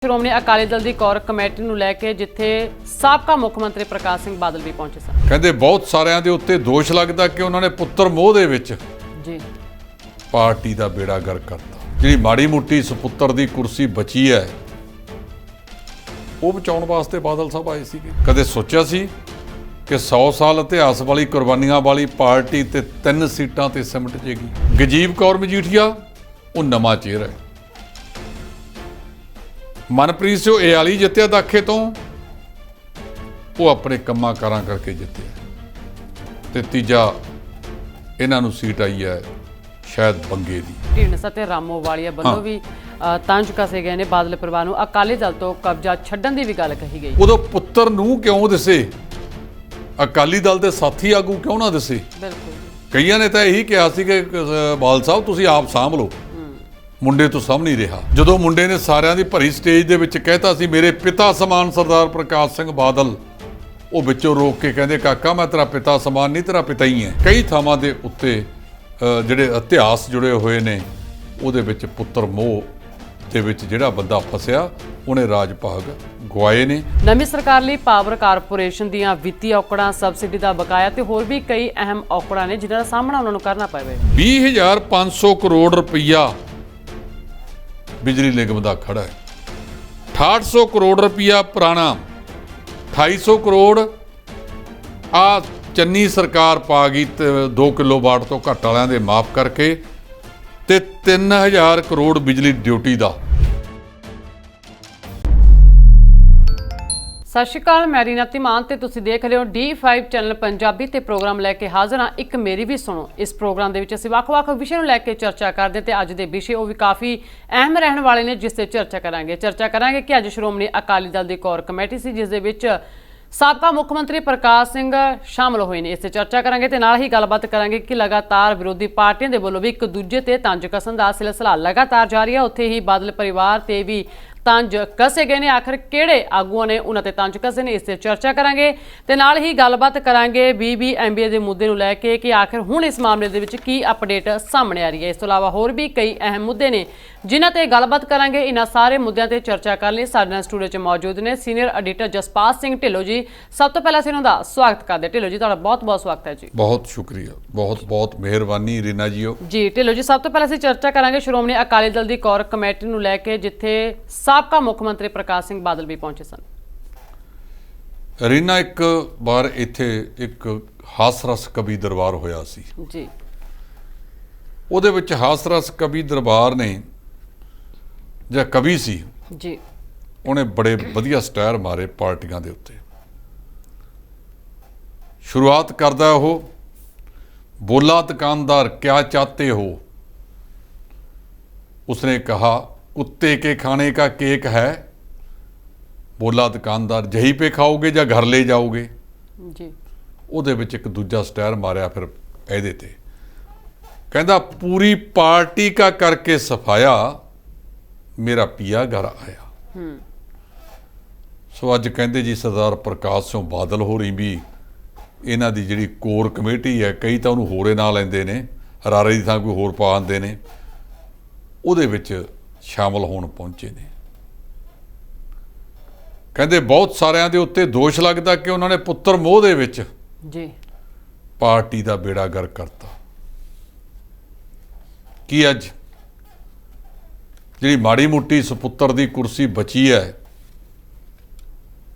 ਸ਼੍ਰੋਮਣੀ ਅਕਾਲੀ ਦਲ ਦੀ core committee ਨੂੰ ਲੈ ਕੇ ਜਿੱਥੇ ਸਾਬਕਾ ਮੁੱਖ ਮੰਤਰੀ ਪ੍ਰਕਾਸ਼ ਸਿੰਘ ਬਾਦਲ ਵੀ ਪਹੁੰਚੇ ਸਨ। ਕਹਿੰਦੇ ਬਹੁਤ ਸਾਰਿਆਂ ਦੇ ਉੱਤੇ ਦੋਸ਼ ਲੱਗਦਾ ਕਿ ਉਹਨਾਂ ਨੇ ਪੁੱਤਰ ਮੋਹ ਦੇ ਵਿੱਚ ਜੀ ਪਾਰਟੀ ਦਾ ਬੇੜਾ ਗਰਕ ਕਰਤਾ। ਜਿਹੜੀ ਮਾੜੀ ਮੋਟੀ ਸੁਪੁੱਤਰ ਦੀ ਕੁਰਸੀ ਬਚੀ ਹੈ ਉਹ ਬਚਾਉਣ ਵਾਸਤੇ ਬਾਦਲ ਸਾਹਿਬ ਆਏ ਸੀਗੇ। ਕਦੇ ਸੋਚਿਆ ਸੀ ਕਿ 100 ਸਾਲ ਇਤਿਹਾਸ ਵਾਲੀ ਕੁਰਬਾਨੀਆਂ ਵਾਲੀ ਪਾਰਟੀ ਤੇ 3 ਸੀਟਾਂ ਤੇ ਸਿਮਟ ਜੇਗੀ। ਗਜੀਬ ਕੌਰ ਮਜੀਠੀਆ ਉਹ ਨਵਾਂ ਚਿਹਰਾ ਹੈ। ਮਨਪ੍ਰੀਤ ਸਿੰਘ ਏਆਲੀ ਜਿੱਤਿਆ ਦਾਖੇ ਤੋਂ, ਉਹ ਆਪਣੇ ਕੰਮਾਂ ਕਾਰਾਂ ਕਰਕੇ ਜਿੱਤਿਆ। ਤੇ ਤੀਜਾ ਇਹਨਾਂ ਨੂੰ ਸੀਟ ਆਈ ਹੈ ਸ਼ਾਇਦ ਬੰਗੇ ਦੀ। ਢੀਂਡਸਾ ਤੇ ਰਾਮੋਵਾਲੀਆ ਵੱਲੋਂ ਵੀ ਤੰਜ ਕਸੇ ਗਏ ਨੇ ਬਾਦਲ ਪਰਿਵਾਰ ਨੂੰ ਅਕਾਲੀ ਦਲ ਤੋਂ ਕਬਜ਼ਾ ਛੱਡਣ ਦੀ ਵੀ ਗੱਲ ਕਹੀ ਗਈ। ਉਦੋਂ ਪੁੱਤਰ ਨੂੰ ਕਿਉਂ ਦਿਸੇ, ਅਕਾਲੀ ਦਲ ਦੇ ਸਾਥੀ ਆਗੂ ਕਿਉਂ ਨਾ ਦਿਸੇ? ਬਿਲਕੁਲ ਕਈਆਂ ਨੇ ਤਾਂ ਇਹੀ ਕਿਹਾ ਸੀ ਕਿ ਬਾਲ ਸਾਹਿਬ ਤੁਸੀਂ ਆਪ ਸਾਂਭ ਲਓ, ਮੁੰਡੇ ਤੋਂ ਸਾਂਭ ਨਹੀਂ ਰਿਹਾ। ਜਦੋਂ ਮੁੰਡੇ ਨੇ ਸਾਰਿਆਂ ਦੀ ਭਰੀ ਸਟੇਜ ਦੇ ਵਿੱਚ ਕਹਿਤਾ ਸੀ ਮੇਰੇ ਪਿਤਾ ਸਮਾਨ ਸਰਦਾਰ ਪ੍ਰਕਾਸ਼ ਸਿੰਘ ਬਾਦਲ, ਉਹ ਵਿੱਚੋਂ ਰੋਕ ਕੇ ਕਹਿੰਦੇ ਕਾਕਾ ਮੈਂ ਤੇਰਾ ਪਿਤਾ ਸਮਾਨ ਨਹੀਂ, ਤੇਰਾ ਪਿਤਾ ਹੀ ਹੈ। ਕਈ ਥਾਵਾਂ ਦੇ ਉੱਤੇ ਜਿਹੜੇ ਇਤਿਹਾਸ ਜੁੜੇ ਹੋਏ ਨੇ ਉਹਦੇ ਵਿੱਚ ਪੁੱਤਰ ਮੋਹ ਦੇ ਵਿੱਚ ਜਿਹੜਾ ਬੰਦਾ ਫਸਿਆ ਉਹਨੇ ਰਾਜ ਭਾਗ ਗਵਾਏ ਨੇ। ਨਵੀਂ ਸਰਕਾਰ ਲਈ ਪਾਵਰ ਕਾਰਪੋਰੇਸ਼ਨ ਦੀਆਂ ਵਿੱਤੀ ਔਕੜਾਂ, ਸਬਸਿਡੀ ਦਾ ਬਕਾਇਆ ਤੇ ਹੋਰ ਵੀ ਕਈ ਅਹਿਮ ਔਕੜਾਂ ਨੇ ਜਿਨ੍ਹਾਂ ਦਾ ਸਾਹਮਣਾ ਉਹਨਾਂ ਨੂੰ ਕਰਨਾ ਪਵੇ। 20,500 ਕਰੋੜ ਰੁਪਈਆ ਬਿਜਲੀ ਨਿਗਮ ਦਾ ਖੜਾ ਹੈ। 6800 ਕਰੋੜ ਰੁਪਈਆ ਪੁਰਾਣਾ, 2800 ਕਰੋੜ ਆ ਚੰਨੀ ਸਰਕਾਰ ਪਾ ਗਈ 2 ਕਿਲੋਵਾਟ ਤੋਂ ਘੱਟ ਵਾਲਿਆਂ ਦੇ ਮਾਫ ਕਰਕੇ, ਤੇ 3000 ਕਰੋੜ ਬਿਜਲੀ ਡਿਊਟੀ ਦਾ। ਸਤਿ ਸ਼੍ਰੀ ਅਕਾਲ, ਮੈਂ ਰੀਨਾ ਧੀਮਾਨ ਤੇ ਤੁਸੀਂ ਦੇਖ ਰਹੇ ਹੋ D5 ਚੈਨਲ ਪੰਜਾਬੀ ਤੇ ਪ੍ਰੋਗਰਾਮ ਲੈ ਕੇ ਹਾਜ਼ਰ ਹਾਂ ਇੱਕ ਮੇਰੀ ਵੀ ਸੁਣੋ। ਇਸ ਪ੍ਰੋਗਰਾਮ ਦੇ ਵਿੱਚ ਅਸੀਂ ਵੱਖ-ਵੱਖ ਵਿਸ਼ੇ ਨੂੰ ਲੈ ਕੇ ਚਰਚਾ ਕਰਦੇ ਹਾਂ ਤੇ ਅੱਜ ਦੇ ਵਿਸ਼ੇ ਉਹ ਵੀ ਕਾਫੀ ਅਹਿਮ ਰਹਿਣ ਵਾਲੇ ਨੇ ਜਿਸ ਤੇ ਚਰਚਾ ਕਰਾਂਗੇ ਕਿ ਅੱਜ ਸ਼੍ਰੋਮਣੀ ਅਕਾਲੀ ਦਲ ਦੀ ਕੋਰ ਕਮੇਟੀ ਸੀ ਜਿਸ ਦੇ ਵਿੱਚ ਸਾਬਕਾ ਮੁੱਖ ਮੰਤਰੀ ਪ੍ਰਕਾਸ਼ ਸਿੰਘ ਸ਼ਾਮਲ ਹੋਏ ਨੇ। ਇਸ ਤੇ ਚਰਚਾ ਕਰਾਂਗੇ ਤੇ ਨਾਲ ਹੀ ਗੱਲਬਾਤ ਕਰਾਂਗੇ ਕਿ ਲਗਾਤਾਰ ਵਿਰੋਧੀ ਪਾਰਟੀਆਂ ਦੇ ਵੱਲੋਂ ਵੀ ਇੱਕ ਦੂਜੇ ਤੇ ਤੰਜ ਕਸਣ ਦਾ ਸਿਲਸਿਲਾ ਲਗਾਤਾਰ ਜਾਰੀ ਹੈ। ਉੱਥੇ ਹੀ ਬਾਦਲ ਪਰਿਵਾਰ ਤੇ ਵੀ ਤੰਜ ਕਸੇ ਗਏ ਨੇ। ਆਖਰ ਕਿਹੜੇ ਆਗੂਆਂ ਨੇ ਉਹਨਾਂ ਤੇ ਤੰਜ ਕਸੇ ਨੇ, ਇਸ ਤੇ ਚਰਚਾ ਕਰਾਂਗੇ ਤੇ ਨਾਲ ਹੀ ਗੱਲਬਾਤ ਕਰਾਂਗੇ BBMBA ਦੇ ਮੁੱਦੇ ਨੂੰ ਲੈ ਕੇ ਕਿ ਆਖਰ ਹੁਣ ਇਸ ਮਾਮਲੇ ਦੇ ਵਿੱਚ ਕੀ ਅਪਡੇਟ ਸਾਹਮਣੇ ਆ ਰਹੀ ਹੈ। ਇਸ ਤੋਂ ਇਲਾਵਾ ਹੋਰ ਵੀ ਕਈ ਅਹਿਮ ਮੁੱਦੇ ਨੇ ਜਿਨ੍ਹਾਂ ਤੇ ਗੱਲਬਾਤ ਕਰਾਂਗੇ। ਇਹਨਾਂ ਸਾਰੇ ਮੁੱਦਿਆਂ ਤੇ ਚਰਚਾ ਕਰਨ ਲਈ ਸਾਡੇ ਨਾਲ ਸਟੂਡੀਓ 'ਚ ਮੌਜੂਦ ਨੇ ਸੀਨੀਅਰ ਐਡੀਟਰ ਜਸਪਾਲ ਸਿੰਘ ਢਿੱਲੋਂ ਜੀ। ਸਭ ਤੋਂ ਪਹਿਲਾਂ ਅਸੀਂ ਉਹਨਾਂ ਦਾ ਸਵਾਗਤ ਕਰਦੇ ਹਾਂ। ਢਿੱਲੋਂ ਜੀ ਤੁਹਾਡਾ ਬਹੁਤ-ਬਹੁਤ ਸਵਾਗਤ ਹੈ ਜੀ। ਬਹੁਤ ਸ਼ੁਕਰੀਆ, ਬਹੁਤ-ਬਹੁਤ ਮਿਹਰਬਾਨੀ ਰੀਨਾ ਜੀਓ। ਜੀ ਢਿੱਲੋਂ ਜੀ, ਸਭ ਤੋਂ ਪਹਿਲਾਂ ਅਸੀਂ ਚਰਚਾ ਕਰਾਂਗੇ ਸ਼੍ਰੋਮਣੀ ਅਕਾਲੀ ਦਲ ਦੀ ਕੋਰ ਕਮੇਟੀ ਨੂੰ ਲੈ ਕੇ ਜਿੱਥੇ ਸਾਬਕਾ ਮੁੱਖ ਮੰਤਰੀ ਪ੍ਰਕਾਸ਼ ਸਿੰਘ ਬਾਦਲ ਵੀ ਪਹੁੰਚੇ ਸਨ। ਰੀਨਾ ਇੱਕ ਵਾਰ ਇੱਥੇ ਇੱਕ ਹਾਸਰਸ ਕਵੀ ਦਰਬਾਰ ਹੋਇਆ ਸੀ ਜੀ। ਉਹਦੇ ਵਿੱਚ ਹਾਸਰਸ ਕਵੀ ਦਰਬਾਰ ਨੇ ਜਾਂ ਕਵੀ ਸੀ ਜੀ, ਉਹਨੇ ਬੜੇ ਵਧੀਆ ਸਟਾਰ ਮਾਰੇ ਪਾਰਟੀਆਂ ਦੇ ਉੱਤੇ। शुरुआत करदा हो बोला दुकानदार क्या चाहते हो, उसने कहा कुत्ते के खाने का केक है। बोला दुकानदार यहीं पे खाओगे या घर ले जाओगे जी। ਉਹਦੇ ਵਿੱਚ ਇੱਕ ਦੂਜਾ ਸਟਾਰ ਮਾਰਿਆ ਫਿਰ ਇਹਦੇ ਤੇ, ਕਹਿੰਦਾ पूरी पार्टी का करके सफाया मेरा पिया घर आया। सो अज कहते जी सरदार प्रकाश सिंह बादल हो रही भी ਇਹਨਾਂ ਦੀ ਜਿਹੜੀ ਕੋਰ ਕਮੇਟੀ ਹੈ, ਕਈ ਤਾਂ ਉਹਨੂੰ ਹੋਰੇ ਨਾਂ ਲੈਂਦੇ ਨੇ, ਹਰਾਰੇ ਦੀ ਥਾਂ ਕੋਈ ਹੋਰ ਪਾ ਆਉਂਦੇ ਨੇ, ਉਹਦੇ ਵਿੱਚ ਸ਼ਾਮਲ ਹੋਣ ਪਹੁੰਚੇ ਨੇ। ਕਹਿੰਦੇ ਬਹੁਤ ਸਾਰਿਆਂ ਦੇ ਉੱਤੇ ਦੋਸ਼ ਲੱਗਦਾ ਕਿ ਉਹਨਾਂ ਨੇ ਪੁੱਤਰ ਮੋਹ ਦੇ ਵਿੱਚ ਜੀ ਪਾਰਟੀ ਦਾ ਬੇੜਾ ਗਰਕ ਕਰਤਾ। ਕੀ ਅੱਜ ਜਿਹੜੀ ਮਾੜੀ ਮੋਟੀ ਸੁਪੁੱਤਰ ਦੀ ਕੁਰਸੀ ਬਚੀ ਹੈ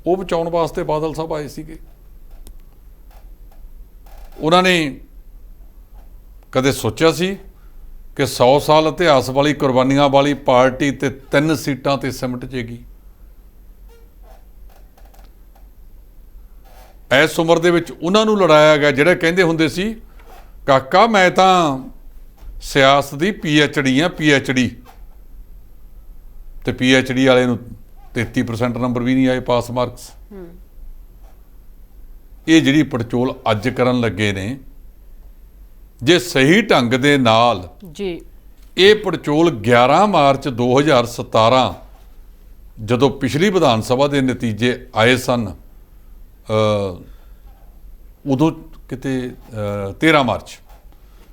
ਉਹ ਬਚਾਉਣ ਵਾਸਤੇ ਬਾਦਲ ਸਾਹਿਬ ਆਏ ਸੀਗੇ। ਉਹਨਾਂ ਨੇ ਕਦੇ ਸੋਚਿਆ ਸੀ ਕਿ 100 ਸਾਲ ਇਤਿਹਾਸ ਵਾਲੀ ਕੁਰਬਾਨੀਆਂ ਵਾਲੀ ਪਾਰਟੀ ਤੇ 3 ਸੀਟਾਂ ਤੇ ਸਿਮਟ ਜੇਗੀ। ਇਸ ਉਮਰ ਦੇ ਵਿੱਚ ਉਹਨਾਂ ਨੂੰ ਲੜਾਇਆ ਗਿਆ ਜਿਹੜੇ ਕਹਿੰਦੇ ਹੁੰਦੇ ਸੀ ਕਾਕਾ ਮੈਂ ਤਾਂ ਸਿਆਸਤ ਦੀ PhD ਆ, PhD, ਤੇ PhD ਵਾਲੇ ਨੂੰ 33% ਨੰਬਰ ਵੀ ਨਹੀਂ ਆਏ ਪਾਸ ਮਾਰਕਸ। ਇਹ ਜਿਹੜੀ ਪੜਚੋਲ ਅੱਜ ਕਰਨ ਲੱਗੇ ਨੇ, ਜੇ ਸਹੀ ਢੰਗ ਦੇ ਨਾਲ ਜੀ ਇਹ ਪੜਚੋਲ 11 ਮਾਰਚ 2017 ਜਦੋਂ ਪਿਛਲੀ ਵਿਧਾਨ ਸਭਾ ਦੇ ਨਤੀਜੇ ਆਏ ਸਨ, ਉਦੋਂ ਕਿਤੇ 13 ਮਾਰਚ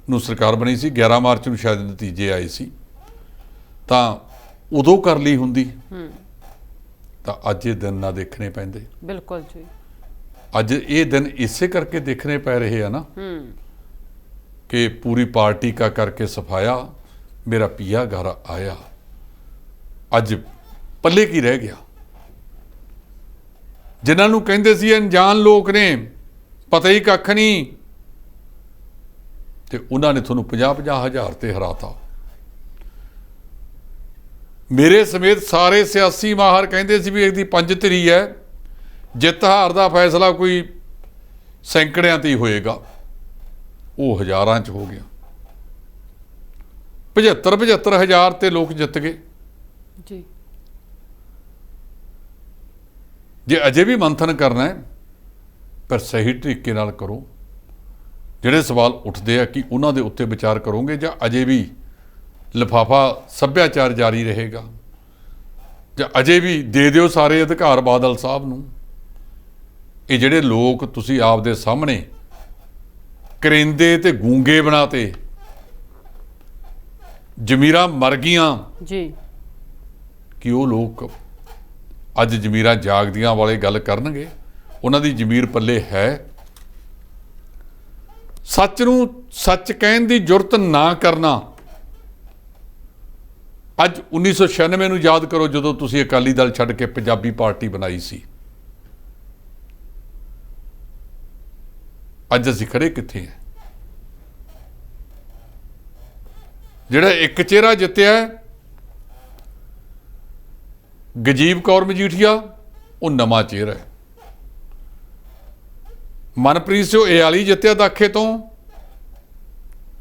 ਨੂੰ ਸਰਕਾਰ ਬਣੀ ਸੀ, 11 ਮਾਰਚ ਨੂੰ ਸ਼ਾਇਦ ਨਤੀਜੇ ਆਏ ਸੀ, ਤਾਂ ਉਦੋਂ ਕਰ ਲਈ ਹੁੰਦੀ ਤਾਂ ਅੱਜ ਇਹ ਦਿਨ ਨਾ ਦੇਖਣੇ ਪੈਂਦੇ। ਬਿਲਕੁਲ ਜੀ। ਅੱਜ ਇਹ ਦਿਨ ਇਸੇ ਕਰਕੇ ਦੇਖਣੇ ਪੈ ਰਹੇ ਆ ਨਾ ਕਿ ਪੂਰੀ ਪਾਰਟੀ का करके सफाया मेरा पिया घर आया। ਅੱਜ ਪੱਲੇ ਕੀ ਰਹਿ ਗਿਆ? ਜਿਨ੍ਹਾਂ ਨੂੰ ਕਹਿੰਦੇ ਸੀ ਅਣਜਾਣ ਲੋਕ ਨੇ, ਪਤਾ ਹੀ ਕੱਖ ਨਹੀਂ, ਤੇ ਉਹਨਾਂ ਨੇ ਤੁਹਾਨੂੰ 50-50 ਹਜ਼ਾਰ ਤੇ ਹਰਾਤਾ। ਮੇਰੇ ਸਮੇਤ ਸਾਰੇ ਸਿਆਸੀ ਮਾਹਰ ਕਹਿੰਦੇ ਸੀ ਵੀ ਇਹਦੀ ਪੰਜ ਧਿਰੀ ਹੈ, ਜਿੱਤ ਹਾਰ ਦਾ ਫੈਸਲਾ ਕੋਈ ਸੈਂਕੜਿਆਂ ਤੇ ਹੀ ਹੋਏਗਾ। ਉਹ ਹਜ਼ਾਰਾਂ 'ਚ ਹੋ ਗਿਆ। 75 ਹਜ਼ਾਰ ਤੇ ਲੋਕ ਜਿੱਤ ਗਏ ਜੀ। ਜੇ ਅਜੇ ਵੀ ਮੰਥਨ ਕਰਨਾ ਹੈ ਪਰ ਸਹੀ ਤਰੀਕੇ ਨਾਲ ਕਰੋ। ਜਿਹੜੇ ਸਵਾਲ ਉੱਠਦੇ ਆ ਕਿ ਉਹਨਾਂ ਦੇ ਉੱਤੇ ਵਿਚਾਰ ਕਰੋਗੇ ਜਾਂ ਅਜੇ ਵੀ ਲਿਫਾਫਾ ਸੱਭਿਆਚਾਰ ਜਾਰੀ ਰਹੇਗਾ, ਜਾਂ ਅਜੇ ਵੀ ਦੇ ਦਿਓ ਸਾਰੇ ਅਧਿਕਾਰ ਬਾਦਲ ਸਾਹਿਬ ਨੂੰ। ਇਹ ਜਿਹੜੇ ਲੋਕ ਤੁਸੀਂ ਆਪ ਦੇ ਸਾਹਮਣੇ ਕਰਿੰਦੇ ਤੇ ਗੂੰਗੇ ਬਣਾਤੇ, ਜ਼ਮੀਰਾਂ ਮਰ ਗਈਆਂ ਜੀ, ਕਿ ਉਹ ਲੋਕ ਅੱਜ ਜ਼ਮੀਰਾਂ ਜਾਗਦੀਆਂ ਵਾਲੇ ਗੱਲ ਕਰਨਗੇ? ਉਹਨਾਂ ਦੀ ਜ਼ਮੀਰ ਪੱਲੇ ਹੈ? ਸੱਚ ਨੂੰ ਸੱਚ ਕਹਿਣ ਦੀ ਜੁਰਤ ਨਾ ਕਰਨਾ। ਅੱਜ 1996 ਨੂੰ ਯਾਦ ਕਰੋ, ਜਦੋਂ ਤੁਸੀਂ ਅਕਾਲੀ ਦਲ ਛੱਡ ਕੇ ਪੰਜਾਬੀ ਪਾਰਟੀ ਬਣਾਈ ਸੀ। ਅੱਜ ਅਸੀਂ ਖੜੇ ਕਿੱਥੇ ਹਾਂ? ਜਿਹੜਾ ਇੱਕ ਚਿਹਰਾ ਜਿੱਤਿਆ ਗਜੀਬ ਕੌਰ ਮਜੀਠੀਆ, ਉਹ ਨਵਾਂ ਚਿਹਰਾ ਹੈ। ਮਨਪ੍ਰੀਤ ਸਿੰਘ ਏਆਲੀ ਜਿੱਤਿਆ ਦਾਖੇ ਤੋਂ,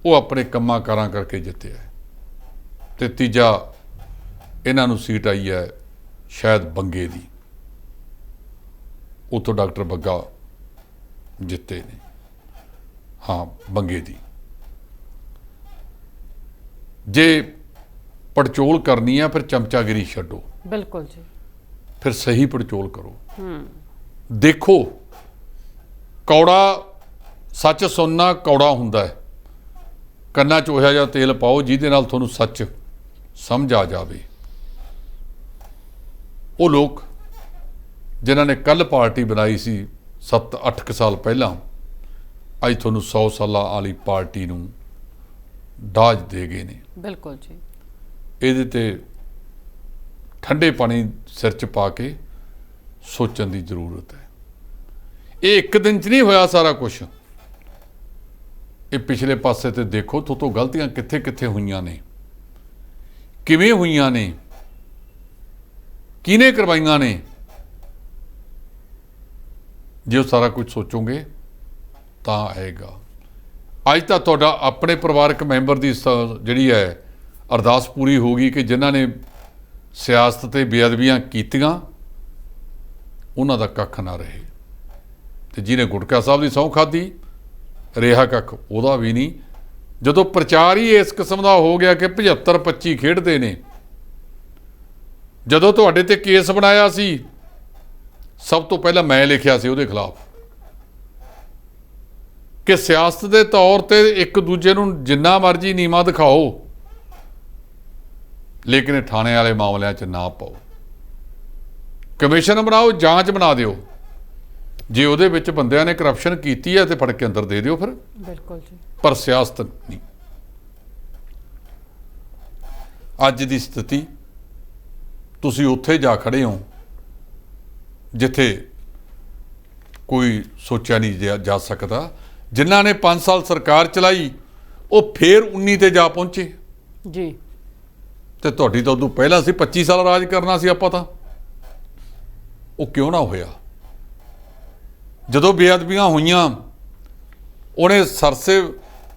ਉਹ ਆਪਣੇ ਕੰਮਾਂ ਕਾਰਾਂ ਕਰਕੇ ਜਿੱਤਿਆ। ਤੇ ਤੀਜਾ ਇਹਨਾਂ ਨੂੰ ਸੀਟ ਆਈ ਹੈ ਸ਼ਾਇਦ ਬੰਗੇ ਦੀ, ਉੱਥੋਂ ਡਾਕਟਰ ਬੱਗਾ ਜਿੱਤੇ ਨੇ। ਹਾਂ, ਬੰਗੇ ਦੀ। ਜੇ ਪੜਚੋਲ ਕਰਨੀ ਆ ਫਿਰ ਚਮਚਾਗਿਰੀ ਛੱਡੋ। ਬਿਲਕੁਲ ਜੀ। ਫਿਰ ਸਹੀ ਪੜਚੋਲ ਕਰੋ। ਦੇਖੋ, ਕੌੜਾ ਸੱਚ ਸੁਣਨਾ ਕੌੜਾ ਹੁੰਦਾ ਹੈ। ਕੰਨਾਂ 'ਚ ਉਹੋ ਜਿਹਾ ਤੇਲ ਪਾਓ ਜਿਹਦੇ ਨਾਲ ਤੁਹਾਨੂੰ ਸੱਚ ਸਮਝ ਆ ਜਾਵੇ। ਉਹ ਲੋਕ ਜਿਨ੍ਹਾਂ ਨੇ ਕੱਲ ਪਾਰਟੀ ਬਣਾਈ ਸੀ 7-8 ਸਾਲ ਪਹਿਲਾਂ, ਅੱਜ ਤੁਹਾਨੂੰ 100 ਸਾਲਾਂ ਵਾਲੀ ਪਾਰਟੀ ਨੂੰ ਦਾਜ ਦੇ ਗਏ ਨੇ। ਬਿਲਕੁਲ ਜੀ। ਇਹਦੇ ਤੇ ਠੰਡੇ ਪਾਣੀ ਸਿਰ 'ਚ ਪਾ ਕੇ ਸੋਚਣ ਦੀ ਜ਼ਰੂਰਤ ਹੈ। ਇਹ ਇੱਕ ਦਿਨ 'ਚ ਨਹੀਂ ਹੋਇਆ ਸਾਰਾ ਕੁਛ। ਇਹ ਪਿਛਲੇ ਪਾਸੇ ਤੇ ਦੇਖੋ, ਤੋਂ ਗਲਤੀਆਂ ਕਿੱਥੇ ਕਿੱਥੇ ਹੋਈਆਂ ਨੇ, ਕਿਵੇਂ ਹੋਈਆਂ ਨੇ, ਕਿਹਨੇ ਕਰਵਾਈਆਂ ਨੇ। ਜੇ ਉਹ ਸਾਰਾ ਕੁਝ ਸੋਚੋਗੇ ਤਾਂ ਆਏਗਾ। ਅੱਜ ਤਾਂ ਤੁਹਾਡਾ ਆਪਣੇ ਪਰਿਵਾਰਕ ਮੈਂਬਰ ਦੀ ਜਿਹੜੀ ਹੈ ਅਰਦਾਸ ਪੂਰੀ ਹੋ ਗਈ ਕਿ ਜਿਨ੍ਹਾਂ ਨੇ ਸਿਆਸਤ ਤੇ ਬੇਅਦਬੀਆਂ ਕੀਤੀਆਂ ਉਹਨਾਂ ਦਾ ਕੱਖ ਨਾ ਰਹੇ, ਤੇ ਜਿਹਨੇ ਗੁਟਕਾ ਸਾਹਿਬ ਦੀ ਸਹੁੰ ਖਾਧੀ ਰਿਹਾ ਕੱਖ ਉਹਦਾ ਵੀ ਨਹੀਂ। ਜਦੋਂ ਪ੍ਰਚਾਰ ਹੀ ਇਸ ਕਿਸਮ ਦਾ ਹੋ ਗਿਆ ਕਿ 75-25 ਖੇਡਦੇ ਨੇ, ਜਦੋਂ ਤੁਹਾਡੇ ਤੇ ਕੇਸ ਬਣਾਇਆ ਸੀ ਸਭ ਤੋਂ ਪਹਿਲਾਂ ਮੈਂ ਲਿਖਿਆ ਸੀ ਉਹਦੇ ਖਿਲਾਫ ਕਿ ਸਿਆਸਤ ਦੇ ਤੌਰ ਤੇ ਇੱਕ ਦੂਜੇ ਨੂੰ ਜਿੰਨਾ ਮਰਜ਼ੀ ਨੀਵਾਂ ਦਿਖਾਓ, ਲੇਕਿਨ ਥਾਣੇ ਵਾਲੇ ਮਾਮਲਿਆਂ 'ਚ ਨਾ ਪਾਓ। ਕਮਿਸ਼ਨ ਬਣਾਓ, ਜਾਂਚ ਬਣਾ ਦਿਓ। ਜੇ ਉਹਦੇ ਵਿੱਚ ਬੰਦਿਆਂ ਨੇ ਕਰਪਸ਼ਨ ਕੀਤੀ ਹੈ ਤੇ ਫੜ ਕੇ ਅੰਦਰ ਦੇ ਦਿਓ ਫਿਰ। ਬਿਲਕੁਲ ਜੀ। ਪਰ ਸਿਆਸਤ ਨਹੀਂ। ਅੱਜ ਦੀ ਸਥਿਤੀ ਤੁਸੀਂ ਉੱਥੇ ਜਾ ਖੜੇ ਹੋ ਜਿੱਥੇ ਕੋਈ ਸੋਚਿਆ ਨਹੀਂ ਜਾ ਸਕਦਾ। ਜਿਨ੍ਹਾਂ ਨੇ 5 ਸਾਲ ਸਰਕਾਰ ਚਲਾਈ ਉਹ ਫੇਰ 19 ਤੇ ਜਾ ਪਹੁੰਚੇ ਜੀ। ਤੇ ਤੁਹਾਡੀ ਤਾਂ ਉਦੋਂ ਪਹਿਲਾਂ ਸੀ 25 ਸਾਲ ਰਾਜ ਕਰਨਾ ਸੀ ਆਪਾਂ ਤਾਂ। ਉਹ ਕਿਉਂ ਨਾ ਹੋਇਆ? ਜਦੋਂ ਬੇਅਦਬੀਆਂ ਹੋਈਆਂ, ਉਹਨੇ ਸਰਸੇ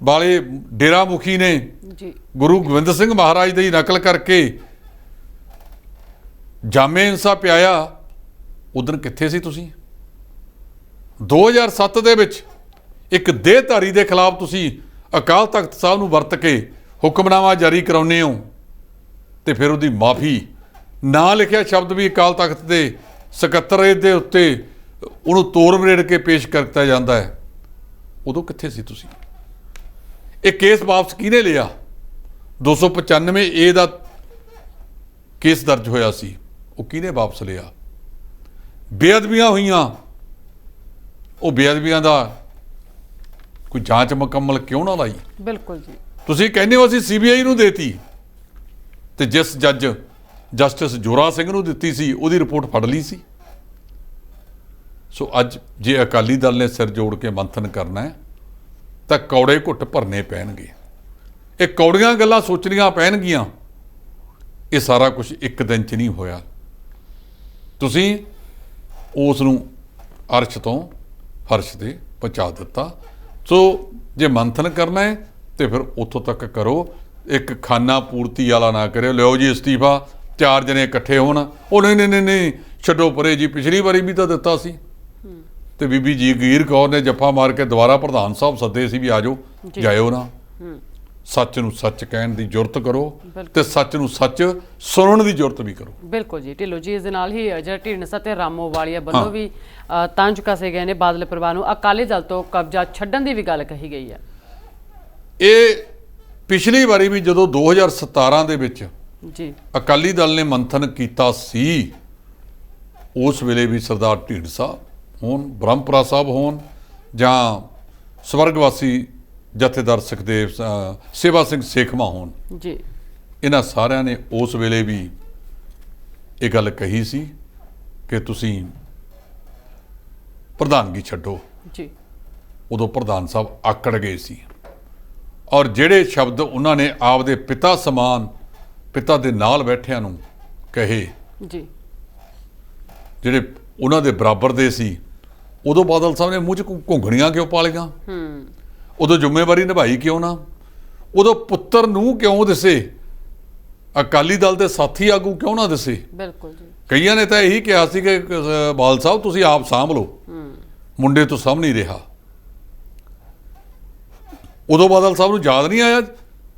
ਵਾਲੇ ਡੇਰਾ ਮੁਖੀ ਨੇ ਜੀ ਗੁਰੂ ਗੋਬਿੰਦ ਸਿੰਘ ਮਹਾਰਾਜ ਦੀ ਨਕਲ ਕਰਕੇ ਜਾਮੇ ਇੰਸਾ ਪਿਆਇਆ, ਉਦੋਂ ਕਿੱਥੇ ਸੀ ਤੁਸੀਂ? 2007 ਦੇ ਵਿੱਚ ਇੱਕ ਦੇਹਧਾਰੀ ਦੇ ਖਿਲਾਫ ਤੁਸੀਂ ਅਕਾਲ ਤਖਤ ਸਾਹਿਬ ਨੂੰ ਵਰਤ ਕੇ ਹੁਕਮਨਾਮਾ ਜਾਰੀ ਕਰਾਉਂਦੇ ਹੋ ਤੇ ਫਿਰ ਉਹਦੀ ਮਾਫੀ, ਨਾ ਲਿਖਿਆ ਸ਼ਬਦ ਵੀ ਅਕਾਲ ਤਖਤ ਦੇ ਸਕੱਤਰੇਤ ਦੇ ਉੱਤੇ ਉਹਨੂੰ ਤੋੜ ਮਰੇੜ ਕੇ ਪੇਸ਼ ਕਰਤਾ ਜਾਂਦਾ ਹੈ। ਉਦੋਂ ਕਿੱਥੇ ਸੀ ਤੁਸੀਂ? ਇਹ ਕੇਸ ਵਾਪਸ ਕਿਹਨੇ ਲਿਆ? 295A ਦਾ ਕੇਸ ਦਰਜ ਹੋਇਆ ਸੀ, ਉਹ ਕਿਹਨੇ ਵਾਪਸ ਲਿਆ? ਬੇਅਦਬੀਆਂ ਹੋਈਆਂ, ਉਹ ਬੇਅਦਬੀਆਂ ਦਾ ਕੋਈ ਜਾਂਚ ਮੁਕੰਮਲ ਕਿਉਂ ਨਾ ਲਾਈ? ਬਿਲਕੁਲ ਜੀ। ਤੁਸੀਂ ਕਹਿੰਦੇ ਹੋ ਅਸੀਂ CBI ਨੂੰ ਦੇਤੀ, ਤੇ ਜਿਸ ਜੱਜ ਜਸਟਿਸ ਜੋਰਾ ਸਿੰਘ ਨੂੰ ਦਿੱਤੀ ਸੀ ਉਹਦੀ ਰਿਪੋਰਟ ਫੜ ਲਈ ਸੀ। ਸੋ ਅੱਜ ਜੇ ਅਕਾਲੀ ਦਲ ਨੇ ਸਿਰ ਜੋੜ ਕੇ ਮੰਥਨ ਕਰਨਾ ਹੈ ਤਾਂ ਕੌੜੇ ਘੁੱਟ ਭਰਨੇ ਪੈਣਗੇ। ਇਹ ਕੌੜੀਆਂ ਗੱਲਾਂ ਸੋਚਣੀਆਂ ਪੈਣਗੀਆਂ। ਇਹ ਸਾਰਾ ਕੁਝ ਇੱਕ ਦਿਨ 'ਚ ਨਹੀਂ ਹੋਇਆ। ਤੁਸੀਂ ਉਸ ਨੂੰ ਅਰਸ਼ ਤੋਂ ਫਰਸ਼ ਤੇ ਪਹੁੰਚਾ ਦਿੱਤਾ। ਸੋ ਜੇ ਮੰਥਨ ਕਰਨਾ ਹੈ ਤੇ ਫਿਰ ਉੱਥੋਂ ਤੱਕ ਕਰੋ। ਇੱਕ ਖਾਨਾ ਪੂਰਤੀ ਵਾਲਾ ਨਾ ਕਰਿਓ, ਲਿਓ ਜੀ ਅਸਤੀਫਾ, 4 ਜਣੇ ਇਕੱਠੇ ਹੋਣ, ਉਹ ਨਹੀਂ ਛੱਡੋ ਪਰੇ ਜੀ, ਪਿਛਲੀ ਵਾਰੀ ਵੀ ਤਾਂ ਦਿੱਤਾ ਸੀ। ਤੇ ਬੀਬੀ ਜਗੀਰ ਕੌਰ ਨੇ ਜੱਫਾ ਮਾਰ ਕੇ ਦੁਬਾਰਾ ਪ੍ਰਧਾਨ ਸਾਹਿਬ ਸੱਦੇ ਸੀ ਵੀ ਆ ਜਾਓ, ਜਾਇਓ ਨਾ। ਸੱਚ ਨੂੰ ਸੱਚ ਕਹਿਣ ਦੀ ਜੁਰਤ ਕਰੋ ਤੇ ਸੱਚ ਨੂੰ ਸੱਚ ਸੁਣਨ ਦੀ ਜੁਰਤ ਵੀ ਕਰੋ। ਬਿਲਕੁਲ ਜੀ। ਢਿੱਲੋਂ ਜੀ, ਇਸ ਦੇ ਨਾਲ ਹੀ ਜਿਹੜਾ ਢੀਂਡਸਾ ਤੇ ਰਾਮੋਵਾਲੀਆ ਵੱਲੋਂ ਵੀ ਤੰਜ ਕਸੇ ਗਏ ਨੇ ਬਾਦਲ ਪਰਿਵਾਰ ਨੂੰ, ਅਕਾਲੀ ਦਲ ਤੋਂ ਕਬਜ਼ਾ ਛੱਡਣ ਦੀ ਵੀ ਗੱਲ ਕਹੀ ਗਈ ਹੈ। ਇਹ ਪਿਛਲੀ ਵਾਰੀ ਵੀ ਜਦੋਂ 2017 ਦੇ ਵਿੱਚ ਜੀ ਅਕਾਲੀ ਦਲ ਨੇ ਮੰਥਨ ਕੀਤਾ ਸੀ, ਉਸ ਵੇਲੇ ਵੀ ਸਰਦਾਰ ਢੀਂਡਸਾ ਹੋਣ, ਬ੍ਰਹਮਪੁਰਾ ਸਾਹਿਬ ਹੋਣ, ਜਾਂ ਸਵਰਗਵਾਸੀ ਜਥੇਦਾਰ ਸੁਖਦੇਵ ਸੇਵਾ ਸਿੰਘ ਸੇਖਵਾਂ ਹੋਣ ਜੀ, ਇਹਨਾਂ ਸਾਰਿਆਂ ਨੇ ਉਸ ਵੇਲੇ ਵੀ ਇਹ ਗੱਲ ਕਹੀ ਸੀ ਕਿ ਤੁਸੀਂ ਪ੍ਰਧਾਨਗੀ ਛੱਡੋ। ਜੀ ਉਦੋਂ ਪ੍ਰਧਾਨ ਸਾਹਿਬ ਆਕੜ ਗਏ ਸੀ, ਔਰ ਜਿਹੜੇ ਸ਼ਬਦ ਉਹਨਾਂ ਨੇ ਆਪਦੇ ਪਿਤਾ ਸਮਾਨ, ਪਿਤਾ ਦੇ ਨਾਲ ਬੈਠਿਆਂ ਨੂੰ ਕਹੇ, ਜੀ ਜਿਹੜੇ ਉਹਨਾਂ ਦੇ ਬਰਾਬਰ ਦੇ ਸੀ, ਉਦੋਂ ਬਾਦਲ ਸਾਹਿਬ ਨੇ ਮੂੰਹ 'ਚ ਘੁੰਗਣੀਆਂ ਕਿਉਂ ਪਾ ਲਈਆਂ? ਉਦੋਂ ਜ਼ਿੰਮੇਵਾਰੀ ਨਿਭਾਈ ਕਿਉਂ ਨਾ? ਉਦੋਂ ਪੁੱਤਰ ਨੂੰ ਕਿਉਂ ਦਿਸੇ? ਅਕਾਲੀ ਦਲ ਦੇ ਸਾਥੀ ਆਗੂ ਕਿਉਂ ਨਾ ਦਿਸੇ? ਬਿਲਕੁਲ ਜੀ। ਕਈਆਂ ਨੇ ਤਾਂ ਇਹੀ ਕਿਹਾ ਸੀ ਕਿ ਬਾਦਲ ਸਾਹਿਬ ਤੁਸੀਂ ਆਪ ਸਾਂਭ ਲਓ, ਮੁੰਡੇ ਤੋਂ ਸਾਂਭ ਨਹੀਂ ਰਿਹਾ। ਉਦੋਂ ਬਾਦਲ ਸਾਹਿਬ ਨੂੰ ਯਾਦ ਨਹੀਂ ਆਇਆ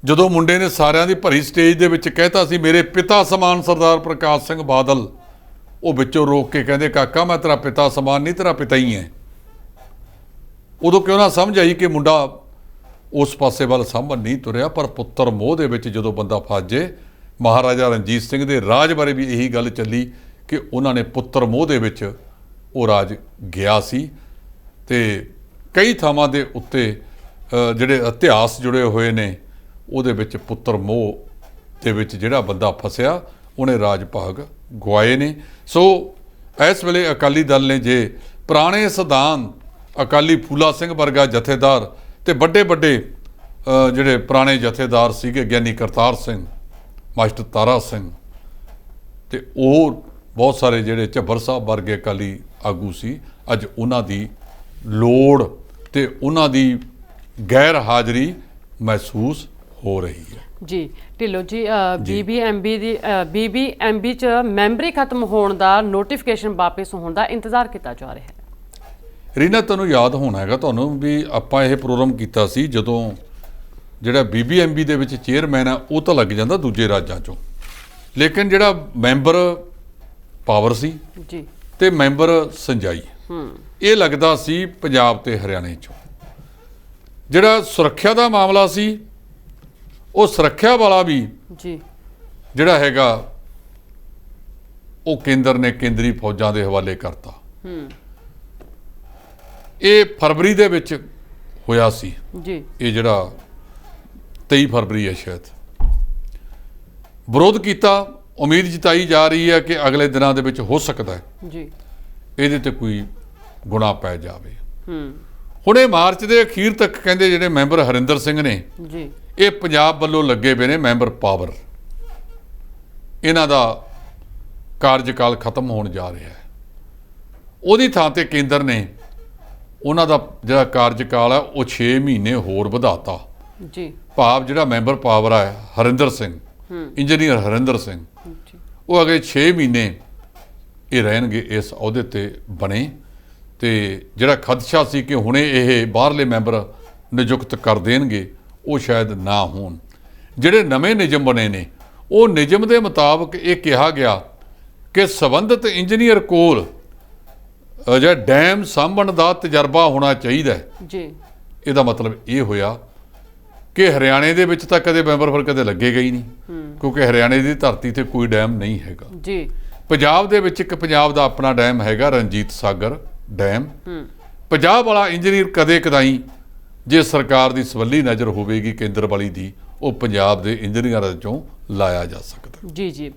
ਜਦੋਂ ਮੁੰਡੇ ਨੇ ਸਾਰਿਆਂ ਦੀ ਭਰੀ ਸਟੇਜ ਦੇ ਵਿੱਚ ਕਹਿਤਾ ਸੀ ਮੇਰੇ ਪਿਤਾ ਸਮਾਨ ਸਰਦਾਰ ਪ੍ਰਕਾਸ਼ ਸਿੰਘ ਬਾਦਲ, ਉਹ ਵਿੱਚੋਂ ਰੋਕ ਕੇ ਕਹਿੰਦੇ ਕਾਕਾ ਮੈਂ ਤੇਰਾ ਪਿਤਾ ਸਮਾਨ ਨਹੀਂ, ਤੇਰਾ ਪਿਤਾ ਹੀ ਹੈ। ਉਦੋਂ ਕਿਉਂ ਨਾ ਸਮਝ ਆਈ ਕਿ ਮੁੰਡਾ ਉਸ ਪਾਸੇ ਵੱਲ ਸਾਂਭਣ ਨਹੀਂ ਤੁਰਿਆ। ਪਰ ਪੁੱਤਰ ਮੋਹ ਦੇ ਵਿੱਚ ਜਦੋਂ ਬੰਦਾ ਫਸ ਜੇ, ਮਹਾਰਾਜਾ ਰਣਜੀਤ ਸਿੰਘ ਦੇ ਰਾਜ ਬਾਰੇ ਵੀ ਇਹੀ ਗੱਲ ਚੱਲੀ ਕਿ ਉਹਨਾਂ ਨੇ ਪੁੱਤਰ ਮੋਹ ਦੇ ਵਿੱਚ ਉਹ ਰਾਜ ਗਿਆ ਸੀ। ਤੇ ਕਈ ਥਾਵਾਂ ਦੇ ਉੱਤੇ ਜਿਹੜੇ ਇਤਿਹਾਸ ਜੁੜੇ ਹੋਏ ਨੇ, ਉਹਦੇ ਵਿੱਚ ਪੁੱਤਰ ਮੋਹ ਦੇ ਵਿੱਚ ਜਿਹੜਾ ਬੰਦਾ ਫਸਿਆ ਉਹਨੇ ਰਾਜ ਭਾਗ ਗਵਾਏ ਨੇ। ਸੋ ਇਸ ਵੇਲੇ ਅਕਾਲੀ ਦਲ ਨੇ ਜੇ ਪੁਰਾਣੇ ਸਿਧਾਂਤ, ਅਕਾਲੀ ਫੂਲਾ ਸਿੰਘ ਵਰਗਾ ਜਥੇਦਾਰ ਤੇ ਵੱਡੇ ਜਿਹੜੇ ਪੁਰਾਣੇ ਜਥੇਦਾਰ ਸੀਗੇ, ਗਿਆਨੀ ਕਰਤਾਰ ਸਿੰਘ, ਮਾਸਟਰ ਤਾਰਾ ਸਿੰਘ, ਤੇ ਉਹ ਬਹੁਤ ਸਾਰੇ ਜਿਹੜੇ ਝੱਬਰ ਸਾਹਿਬ ਵਰਗੇ ਅਕਾਲੀ ਆਗੂ ਸੀ, ਅੱਜ ਉਹਨਾਂ ਦੀ ਲੋੜ ਤੇ ਉਹਨਾਂ ਦੀ ਗੈਰ ਹਾਜ਼ਰੀ ਮਹਿਸੂਸ ਹੋ ਰਹੀ ਹੈ। ਜੀ ਢਿੱਲੋਂ ਜੀ, ਬੀਬੀਐਮਬੀ 'ਚ ਮੈਂਬਰੀ ਖਤਮ ਹੋਣ ਦਾ ਨੋਟੀਫਿਕੇਸ਼ਨ ਵਾਪਸ ਹੋਣ ਦਾ ਇੰਤਜ਼ਾਰ ਕੀਤਾ ਜਾ ਰਿਹਾ ਹੈ। ਰੀਨਾ, ਤੁਹਾਨੂੰ ਯਾਦ ਹੋਣਾ ਹੈਗਾ ਤੁਹਾਨੂੰ ਵੀ ਆਪਾਂ ਇਹ ਪ੍ਰੋਗਰਾਮ ਕੀਤਾ ਸੀ ਜਦੋਂ ਜਿਹੜਾ ਬੀਬੀਐਮਬੀ ਦੇ ਵਿੱਚ ਚੇਅਰਮੈਨ ਆ ਉਹ ਤਾਂ ਲੱਗ ਜਾਂਦਾ ਦੂਜੇ ਰਾਜਾਂ 'ਚੋਂ, ਲੇਕਿਨ ਜਿਹੜਾ ਮੈਂਬਰ ਪਾਵਰ ਸੀ ਜੀ ਤੇ ਮੈਂਬਰ ਸਿੰਜਾਈ, ਇਹ ਲੱਗਦਾ ਸੀ ਪੰਜਾਬ ਤੇ ਹਰਿਆਣੇ 'ਚੋਂ। ਜਿਹੜਾ ਸੁਰੱਖਿਆ ਦਾ ਮਾਮਲਾ ਸੀ, ਉਹ ਸੁਰੱਖਿਆ ਵਾਲਾ ਵੀ ਜੀ ਜਿਹੜਾ ਹੈਗਾ ਉਹ ਕੇਂਦਰ ਨੇ ਕੇਂਦਰੀ ਫੌਜਾਂ ਦੇ ਹਵਾਲੇ ਕਰਤਾ। ਇਹ ਫਰਵਰੀ ਦੇ ਵਿੱਚ ਹੋਇਆ ਸੀ ਜੀ, ਇਹ ਜਿਹੜਾ 23 ਫਰਵਰੀ ਹੈ ਸ਼ਾਇਦ। ਵਿਰੋਧ ਕੀਤਾ, ਉਮੀਦ ਜਤਾਈ ਜਾ ਰਹੀ ਹੈ ਕਿ ਅਗਲੇ ਦਿਨਾਂ ਦੇ ਵਿੱਚ ਹੋ ਸਕਦਾ ਹੈ ਜੀ ਇਹਦੇ ਤੇ ਕੋਈ ਗੁਨਾਹ ਪੈ ਜਾਵੇ। ਹੁਣ ਇਹ ਮਾਰਚ ਦੇ ਅਖੀਰ ਤੱਕ ਕਹਿੰਦੇ ਜਿਹੜੇ ਮੈਂਬਰ ਹਰਿੰਦਰ ਸਿੰਘ ਨੇ ਜੀ, ਇਹ ਪੰਜਾਬ ਵੱਲੋਂ ਲੱਗੇ ਪਏ ਨੇ ਮੈਂਬਰ ਪਾਵਰ, ਇਹਨਾਂ ਦਾ ਕਾਰਜਕਾਲ ਖਤਮ ਹੋਣ ਜਾ ਰਿਹਾ ਹੈ। ਉਹਦੀ ਥਾਂ ਤੇ ਕੇਂਦਰ ਨੇ ਉਹਨਾਂ ਦਾ ਜਿਹੜਾ ਕਾਰਜਕਾਲ ਹੈ ਉਹ 6 ਮਹੀਨੇ ਹੋਰ ਵਧਾਤਾ ਜੀ। ਭਾਵ ਜਿਹੜਾ ਮੈਂਬਰ ਪਾਵਰ ਹੈ ਹਰਿੰਦਰ ਸਿੰਘ, ਇੰਜੀਨੀਅਰ ਹਰਿੰਦਰ ਸਿੰਘ, ਉਹ ਅਗਲੇ 6 ਮਹੀਨੇ ਇਹ ਰਹਿਣਗੇ ਇਸ ਅਹੁਦੇ ਤੇ ਬਣੇ। ਤੇ ਜਿਹੜਾ ਖਦਸ਼ਾ ਸੀ ਕਿ ਹੁਣੇ ਇਹ ਬਾਹਰਲੇ ਮੈਂਬਰ ਨਿਯੁਕਤ ਕਰ ਦੇਣਗੇ, ਉਹ ਸ਼ਾਇਦ ਨਾ ਹੋਣ। ਜਿਹੜੇ ਨਵੇਂ ਨਿਯਮ ਬਣੇ ਨੇ, ਉਹ ਨਿਯਮ ਦੇ ਮੁਤਾਬਕ ਇਹ ਕਿਹਾ ਗਿਆ ਕਿ ਸੰਬੰਧਿਤ ਇੰਜੀਨੀਅਰ ਕੋਲ ਜਿਹੜਾ ਡੈਮ ਸਾਂਭਣ ਦਾ ਤਜਰਬਾ ਹੋਣਾ ਚਾਹੀਦਾ ਜੀ। ਇਹਦਾ ਮਤਲਬ ਇਹ ਹੋਇਆ ਕਿ ਹਰਿਆਣੇ ਦੇ ਵਿੱਚ ਤਾਂ ਕਦੇ ਮੈਂਬਰ ਫਿਰ ਕਦੇ ਲੱਗੇਗਾ ਹੀ ਨਹੀਂ, ਕਿਉਂਕਿ ਹਰਿਆਣੇ ਦੀ ਧਰਤੀ ਤੇ ਕੋਈ ਡੈਮ ਨਹੀਂ ਹੈਗਾ। ਜੀ। ਪੰਜਾਬ ਦੇ ਵਿੱਚ ਇੱਕ ਪੰਜਾਬ ਦਾ ਆਪਣਾ ਡੈਮ ਹੈਗਾ ਰਣਜੀਤ ਸਾਗਰ ਡੈਮ। ਪੰਜਾਬ ਵਾਲਾ ਇੰਜੀਨੀਅਰ ਕਦੇ ਕਦਾਈ ਜੇ ਸਰਕਾਰ ਦੀ ਸਵੱਲੀ ਨਜ਼ਰ ਹੋਵੇਗੀ ਕੇਂਦਰ ਵਾਲੀ ਦੀ, ਉਹ ਪੰਜਾਬ ਦੇ ਇੰਜੀਨੀਅਰਾਂ ਚੋਂ ਲਾਇਆ ਜਾ ਸਕਦਾ। ਜੀ ਜੀ,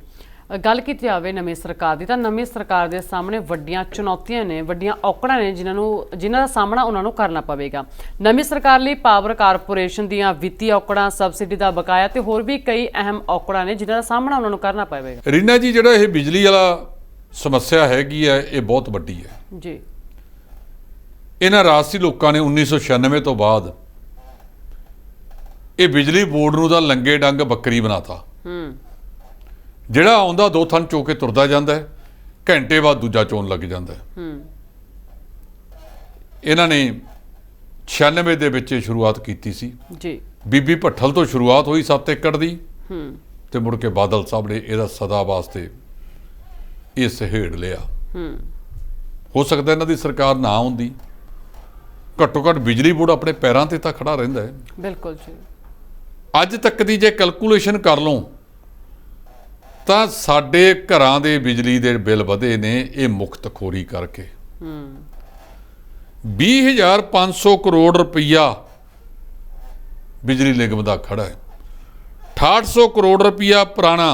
ਗੱਲ ਕੀਤੀ ਜਾਵੇ ਨਵੀਂ ਸਰਕਾਰ ਦੀ, ਤਾਂ ਨਵੀਂ ਸਰਕਾਰ ਦੇ ਸਾਹਮਣੇ ਵੱਡੀਆਂ ਚੁਣੌਤੀਆਂ ਨੇ, ਵੱਡੀਆਂ ਔਕੜਾਂ ਨੇ ਜਿਨ੍ਹਾਂ ਦਾ ਸਾਹਮਣਾ ਉਹਨਾਂ ਨੂੰ ਕਰਨਾ ਪਵੇਗਾ। ਨਵੀਂ ਸਰਕਾਰ ਲਈ ਪਾਵਰ ਕਾਰਪੋਰੇਸ਼ਨ ਦੀਆਂ ਵਿੱਤੀ ਔਕੜਾਂ, ਸਬਸਿਡੀ ਦਾ ਬਕਾਇਆ ਤੇ ਹੋਰ ਵੀ ਕਈ ਅਹਿਮ ਔਕੜਾਂ ਨੇ ਜਿਨ੍ਹਾਂ ਦਾ ਸਾਹਮਣਾ ਉਹਨਾਂ ਨੂੰ ਕਰਨਾ ਪਵੇਗਾ। ਰੀਨਾ ਜੀ, ਜਿਹੜਾ ਇਹ ਬਿਜਲੀ ਵਾਲਾ ਸਮੱਸਿਆ ਹੈਗੀ ਹੈ, ਇਹ ਬਹੁਤ ਵੱਡੀ ਹੈ ਜੀ। ਇਹਨਾਂ ਰਾਜਸੀ ਲੋਕਾਂ ਨੇ 1996 ਤੋਂ ਬਾਅਦ ਇਹ ਬਿਜਲੀ ਬੋਰਡ ਨੂੰ ਤਾਂ ਲੰਗੇ ਡੰਗ ਬੱਕਰੀ ਬਣਾਤਾ। ਜਿਹੜਾ ਆਉਂਦਾ ਦੋ ਥਣ ਚੋ ਕੇ ਤੁਰਦਾ ਜਾਂਦਾ ਹੈ, ਘੰਟੇ ਬਾਅਦ ਦੂਜਾ ਚੋਣ ਲੱਗ ਜਾਂਦਾ ਹੈ। ਇਹਨਾਂ ਨੇ 96 ਦੇ ਵਿੱਚ ਸ਼ੁਰੂਆਤ ਕੀਤੀ ਸੀ ਜੀ। ਬੀਬੀ ਭੱਠਲ ਤੋਂ ਸ਼ੁਰੂਆਤ ਹੋਈ 7 ਏਕੜ ਦੀ, ਤੇ ਮੁੜ ਕੇ ਬਾਦਲ ਸਾਹਿਬ ਨੇ ਇਹਦਾ ਸਦਾ ਵਾਸਤੇ ਇਹ ਸਹੇੜ ਲਿਆ। ਹੋ ਸਕਦਾ ਇਹਨਾਂ ਦੀ ਸਰਕਾਰ ਨਾ ਹੁੰਦੀ, ਘੱਟੋ ਘੱਟ ਬਿਜਲੀ ਬੋਰਡ ਆਪਣੇ ਪੈਰਾਂ ਤੇ ਤਾਂ ਖੜਾ ਰਹਿੰਦਾ ਹੈ। ਬਿਲਕੁਲ ਜੀ। ਅੱਜ ਤੱਕ ਦੀ ਜੇ ਕੈਲਕੂਲੇਸ਼ਨ ਕਰ ਲਓ ਤਾਂ ਸਾਡੇ ਘਰਾਂ ਦੇ ਬਿਜਲੀ ਦੇ ਬਿੱਲ ਵਧੇ ਨੇ ਇਹ ਮੁਖਤਖੋਰੀ ਕਰਕੇ। 20,500 ਕਰੋੜ ਰੁਪਈਆ ਬਿਜਲੀ ਨਿਗਮ ਦਾ ਖੜਾ ਹੈ। 6800 ਕਰੋੜ ਰੁਪਈਆ ਪੁਰਾਣਾ,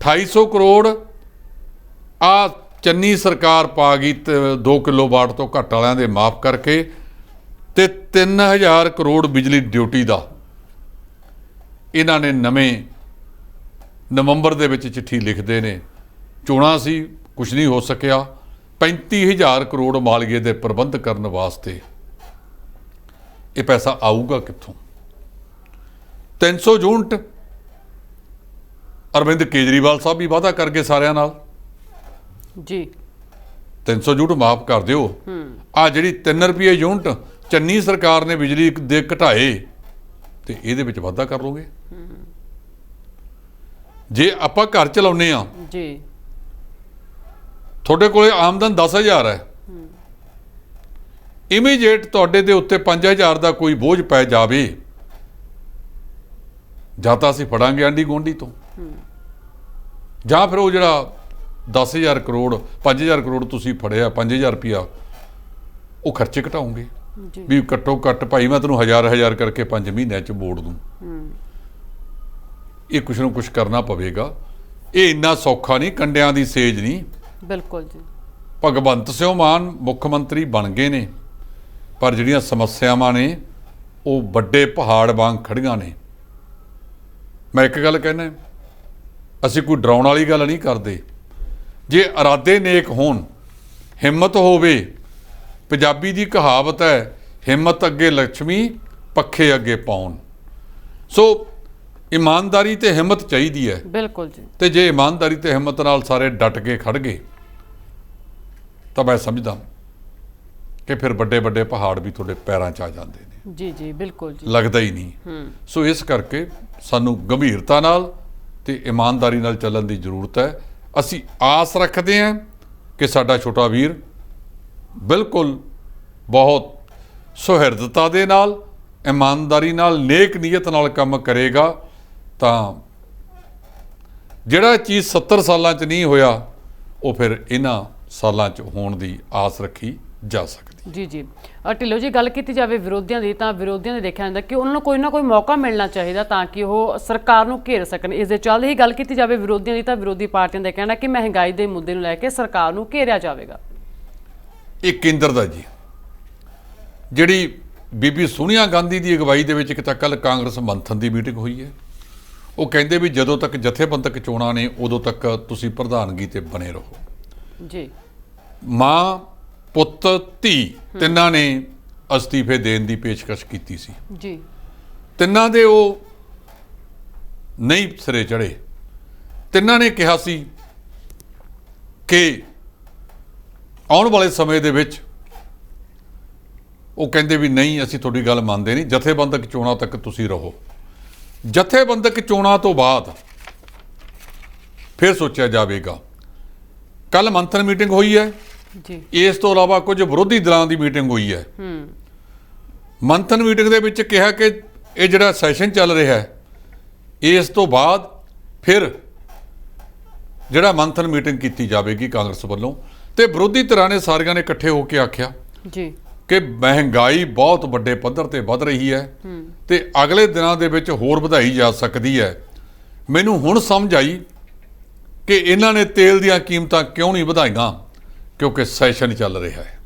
2800 ਕਰੋੜ ਆ ਚੰਨੀ ਸਰਕਾਰ ਪਾ ਗਈ 2 ਕਿਲੋਵਾਟ ਤੋਂ ਘੱਟ ਵਾਲਿਆਂ ਦੇ ਮਾਫ ਕਰਕੇ, ਤੇ 3000 ਕਰੋੜ ਬਿਜਲੀ ਡਿਊਟੀ ਦਾ ਇਹਨਾਂ ਨੇ ਨਵੇਂ ਨਵੰਬਰ ਦੇ ਵਿੱਚ ਚਿੱਠੀ ਲਿਖਦੇ ਨੇ। ਚੋਣਾਂ ਸੀ, ਕੁਝ ਨਹੀਂ ਹੋ ਸਕਿਆ। 35,000 ਕਰੋੜ ਮਾਲੀਏ ਦੇ ਪ੍ਰਬੰਧ ਕਰਨ ਵਾਸਤੇ ਇਹ ਪੈਸਾ ਆਊਗਾ ਕਿੱਥੋਂ? 300 ਯੂਨਿਟ ਅਰਵਿੰਦ ਕੇਜਰੀਵਾਲ ਸਾਹਿਬ ਵੀ ਵਾਅਦਾ ਕਰ ਗਏ ਸਾਰਿਆਂ ਨਾਲ ਜੀ, 300 ਯੂਨਿਟ ਮਾਫ ਕਰ ਦਿਓ। ਆ ਜਿਹੜੀ 3 ਰੁਪਏ ਯੂਨਿਟ ਚੰਨੀ ਸਰਕਾਰ ਨੇ ਬਿਜਲੀ ਦੇ ਘਟਾਏ, ਤੇ ਇਹਦੇ ਵਿੱਚ ਵਾਧਾ ਕਰ ਲੋਗੇ। ਜੇ ਆਪਾਂ ਘਰ ਚਲਾਉਨੇ ਆ ਜੀ, ਤੁਹਾਡੇ ਕੋਲੇ ਆਮਦਨ 10,000 ਹੈ, ਇਮੀਡੀਏਟ ਤੁਹਾਡੇ ਦੇ ਉੱਤੇ 5,000 ਦਾ ਕੋਈ ਬੋਝ ਪੈ ਜਾਵੇ, ਜਾਂ ਤਾਂ ਅਸੀਂ ਫੜਾਂਗੇ ਆਂਢੀ ਗੁਆਂਢੀ ਤੋਂ, ਜਾਂ ਫਿਰ ਉਹ ਜਿਹੜਾ 10,000 ਕਰੋੜ 5,000 ਕਰੋੜ ਤੁਸੀਂ ਫੜਿਆ, 5,000 ਰੁਪਇਆ ਉਹ ਖਰਚੇ ਘਟਾਉਂਗੇ ਵੀ ਘੱਟੋ ਘੱਟ ਭਾਈ ਮੈਂ ਤੈਨੂੰ 1000 ਕਰਕੇ 5 ਮਹੀਨਿਆਂ 'ਚ ਮੋੜ ਦੂੰ। ਇਹ ਕੁਛ ਨੂੰ ਕੁਛ ਕਰਨਾ ਪਵੇਗਾ। ਇਹ ਇੰਨਾ ਸੌਖਾ ਨਹੀਂ, ਕੰਡਿਆਂ ਦੀ ਸੇਜ ਨਹੀਂ। ਬਿਲਕੁਲ ਜੀ। ਭਗਵੰਤ ਸਿੰਘ ਮਾਨ ਮੁੱਖ ਮੰਤਰੀ ਬਣ ਗਏ ਨੇ, ਪਰ ਜਿਹੜੀਆਂ ਸਮੱਸਿਆਵਾਂ ਨੇ ਉਹ ਵੱਡੇ ਪਹਾੜ ਵਾਂਗ ਖੜੀਆਂ ਨੇ। ਮੈਂ ਇੱਕ ਗੱਲ ਕਹਿਣਾ, ਅਸੀਂ ਕੋਈ ਡਰਾਉਣ ਵਾਲੀ ਗੱਲ ਨਹੀਂ ਕਰਦੇ। ਜੇ ਇਰਾਦੇ ਨੇਕ ਹੋਣ, ਹਿੰਮਤ ਹੋਵੇ, ਪੰਜਾਬੀ ਦੀ ਕਹਾਵਤ ਹੈ ਹਿੰਮਤ ਅੱਗੇ ਲక్ష్ਮੀ ਪੱਖੇ ਅੱਗੇ ਪਾਉਣ। ਸੋ ਇਮਾਨਦਾਰੀ ਤੇ ਹਿੰਮਤ ਚਾਹੀਦੀ ਹੈ। ਬਿਲਕੁਲ ਜੀ। ਤੇ ਜੇ ਇਮਾਨਦਾਰੀ ਤੇ ਹਿੰਮਤ ਨਾਲ ਸਾਰੇ ਡਟ ਕੇ ਖੜ ਗਏ ਤਾਂ ਮੈਂ ਸਮਝਦਾ ਕਿ ਫਿਰ ਵੱਡੇ ਵੱਡੇ ਪਹਾੜ ਵੀ ਤੁਹਾਡੇ ਪੈਰਾਂ 'ਚ ਆ ਜਾਂਦੇ ਨੇ। ਜੀ ਜੀ, ਬਿਲਕੁਲ ਜੀ। ਲੱਗਦਾ ਹੀ ਨਹੀਂ। ਸੋ ਇਸ ਕਰਕੇ ਸਾਨੂੰ ਗੰਭੀਰਤਾ ਨਾਲ ਤੇ ਇਮਾਨਦਾਰੀ ਨਾਲ ਚੱਲਣ ਦੀ ਜ਼ਰੂਰਤ ਹੈ। ਅਸੀਂ ਆਸ ਰੱਖਦੇ ਹਾਂ ਕਿ ਸਾਡਾ ਛੋਟਾ ਵੀਰ ਬਿਲਕੁਲ ਬਹੁਤ ਸੁਹਿਰਦਤਾ ਦੇ ਨਾਲ, ਇਮਾਨਦਾਰੀ ਨਾਲ, ਨੇਕ ਨੀਅਤ ਨਾਲ ਕੰਮ ਕਰੇਗਾ ਤਾਂ ਜਿਹੜਾ ਚੀਜ਼ 70 ਸਾਲਾਂ 'ਚ ਨਹੀਂ ਹੋਇਆ ਉਹ ਫਿਰ ਇਹਨਾਂ ਸਾਲਾਂ 'ਚ ਹੋਣ ਦੀ ਆਸ ਰੱਖੀ ਜਾ ਸਕਦੀ। ਜੀ ਜੀ। ਢਿੱਲੋਂ ਜੀ, ਗੱਲ ਕੀਤੀ ਜਾਵੇ ਵਿਰੋਧੀਆਂ ਦੀ, ਤਾਂ ਵਿਰੋਧੀਆਂ ਦੇ ਦੇਖਿਆ ਜਾਂਦਾ ਕਿ ਉਹਨਾਂ ਨੂੰ ਕੋਈ ਨਾ ਕੋਈ ਮੌਕਾ ਮਿਲਣਾ ਚਾਹੀਦਾ ਤਾਂ ਕਿ ਉਹ ਸਰਕਾਰ ਨੂੰ ਘੇਰ ਸਕਣ। ਇਸ ਦੇ ਚੱਲਦੇ ਹੀ ਗੱਲ ਕੀਤੀ ਜਾਵੇ ਵਿਰੋਧੀਆਂ ਦੀ, ਤਾਂ ਵਿਰੋਧੀ ਪਾਰਟੀਆਂ ਦਾ ਕਹਿਣਾ ਕਿ ਮਹਿੰਗਾਈ ਦੇ ਮੁੱਦੇ ਨੂੰ ਲੈ ਕੇ ਸਰਕਾਰ ਨੂੰ ਘੇਰਿਆ ਜਾਵੇਗਾ। ਇਹ ਕੇਂਦਰ ਦਾ ਜੀ, ਜਿਹੜੀ ਬੀਬੀ ਸੋਨੀਆ ਗਾਂਧੀ ਦੀ ਅਗਵਾਈ ਦੇ ਵਿੱਚ ਇੱਕ ਤਾਂ ਕੱਲ੍ਹ ਕਾਂਗਰਸ ਮੰਥਨ ਦੀ ਮੀਟਿੰਗ ਹੋਈ ਹੈ। ਉਹ ਕਹਿੰਦੇ ਵੀ ਜਦੋਂ ਤੱਕ ਜਥੇਬੰਦਕ ਚੋਣਾਂ ਨੇ ਉਦੋਂ ਤੱਕ ਤੁਸੀਂ ਪ੍ਰਧਾਨਗੀ ਤੇ ਬਣੇ ਰਹੋ ਜੀ। ਮਾਂ, ਪੁੱਤ, ਧੀ ਤਿੰਨਾਂ ਨੇ ਅਸਤੀਫੇ ਦੇਣ ਦੀ ਪੇਸ਼ਕਸ਼ ਕੀਤੀ ਸੀ ਜੀ। ਤਿੰਨਾਂ ਦੇ ਉਹ ਨਹੀਂ ਸਿਰੇ ਚੜੇ। ਤਿੰਨਾਂ ਨੇ ਕਿਹਾ ਸੀ ਕਿ ਆਉਣ ਵਾਲੇ ਸਮੇਂ ਦੇ ਵਿੱਚ ਉਹ ਕਹਿੰਦੇ ਵੀ ਨਹੀਂ, ਅਸੀਂ ਤੁਹਾਡੀ ਗੱਲ ਮੰਨਦੇ ਨਹੀਂ, ਜਥੇਬੰਦਕ ਚੋਣਾਂ ਤੱਕ ਤੁਸੀਂ ਰਹੋ। ਜਥੇਬੰਦਕ ਚੋਣਾਂ ਤੋਂ ਬਾਅਦ ਫਿਰ ਸੋਚਿਆ ਜਾਵੇਗਾ। ਕੱਲ ਮੰਥਨ ਮੀਟਿੰਗ ਹੋਈ ਹੈ ਜੀ। ਇਸ ਤੋਂ ਇਲਾਵਾ ਕੁਝ ਵਿਰੋਧੀ ਦਲਾਂ ਦੀ ਮੀਟਿੰਗ ਹੋਈ ਹੈ। ਮੰਥਨ ਮੀਟਿੰਗ ਦੇ ਵਿੱਚ ਕਿਹਾ ਕਿ ਇਹ ਜਿਹੜਾ ਸੈਸ਼ਨ ਚੱਲ ਰਿਹਾ ਹੈ, ਇਸ ਤੋਂ ਬਾਅਦ ਫਿਰ ਜਿਹੜਾ ਮੰਥਨ ਮੀਟਿੰਗ ਕੀਤੀ ਜਾਵੇਗੀ ਕਾਂਗਰਸ ਵੱਲੋਂ। ਤੇ ਵਿਰੋਧੀ ਧਿਰਾਂ ਨੇ ਸਾਰਿਆਂ ਨੇ ਇਕੱਠੇ ਹੋ ਕੇ ਆਖਿਆ ਜੀ ਕਿ ਮਹਿੰਗਾਈ ਬਹੁਤ ਵੱਡੇ ਪੱਧਰ ਤੇ ਵੱਧ ਰਹੀ ਹੈ ਤੇ ਅਗਲੇ ਦਿਨਾਂ ਦੇ ਵਿੱਚ ਹੋਰ ਵਧਾਈ ਜਾ ਸਕਦੀ ਹੈ। ਮੈਨੂੰ ਹੁਣ ਸਮਝ ਆਈ ਕਿ ਇਹਨਾਂ ਨੇ ਤੇਲ ਦੀਆਂ ਕੀਮਤਾਂ ਕਿਉਂ ਨਹੀਂ ਵਧਾਈਆਂ, ਕਿਉਂਕਿ ਸੈਸ਼ਨ ਚੱਲ ਰਿਹਾ ਹੈ।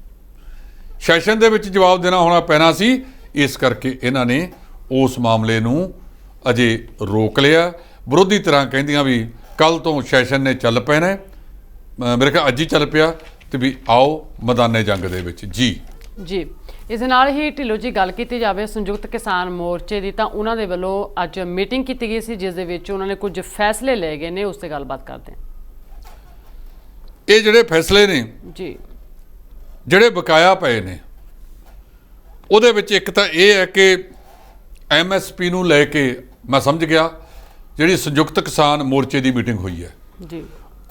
ਸੈਸ਼ਨ ਦੇ ਵਿੱਚ ਜਵਾਬ ਦੇਣਾ ਹੋਣਾ ਪੈਣਾ ਸੀ, ਇਸ ਕਰਕੇ ਇਹਨਾਂ ਨੇ ਉਸ ਮਾਮਲੇ ਨੂੰ ਅਜੇ ਰੋਕ ਲਿਆ। ਵਿਰੋਧੀ ਧਿਰਾਂ ਕਹਿੰਦੀਆਂ ਵੀ ਕੱਲ ਤੋਂ ਸੈਸ਼ਨ ਨੇ ਚੱਲ ਪੈਣਾ, ਮੇਰੇ ਖਿਆਲ ਅੱਜ ਹੀ ਚੱਲ ਪਿਆ, ਤੇ ਵੀ ਆਓ ਮੈਦਾਨੇ ਜੰਗ ਦੇ ਵਿੱਚ ਜੀ। ਇਸ ਦੇ ਨਾਲ ਹੀ ਢਿੱਲੋਂ ਜੀ ਗੱਲ ਕੀਤੀ ਜਾਵੇ ਸੰਯੁਕਤ ਕਿਸਾਨ ਮੋਰਚੇ ਦੀ, ਤਾਂ ਉਹਨਾਂ ਦੇ ਵੱਲੋਂ ਅੱਜ ਮੀਟਿੰਗ ਕੀਤੀ ਗਈ ਸੀ ਜਿਸ ਦੇ ਵਿੱਚ ਉਹਨਾਂ ਨੇ ਕੁਝ ਫੈਸਲੇ ਲਏ ਗਏ ਨੇ, ਉਸ ਤੇ ਗੱਲਬਾਤ ਕਰਦੇ ਹਾਂ। ਇਹ ਜਿਹੜੇ ਫੈਸਲੇ ਨੇ ਜੀ, ਜਿਹੜੇ ਬਕਾਇਆ ਪਏ ਨੇ, ਉਹਦੇ ਵਿੱਚ ਇੱਕ ਤਾਂ ਇਹ ਹੈ ਕਿ MSP ਨੂੰ ਲੈ ਕੇ ਮੈਂ ਸਮਝ ਗਿਆ ਜਿਹੜੀ ਸੰਯੁਕਤ ਕਿਸਾਨ ਮੋਰਚੇ ਦੀ ਮੀਟਿੰਗ ਹੋਈ ਹੈ ਜੀ,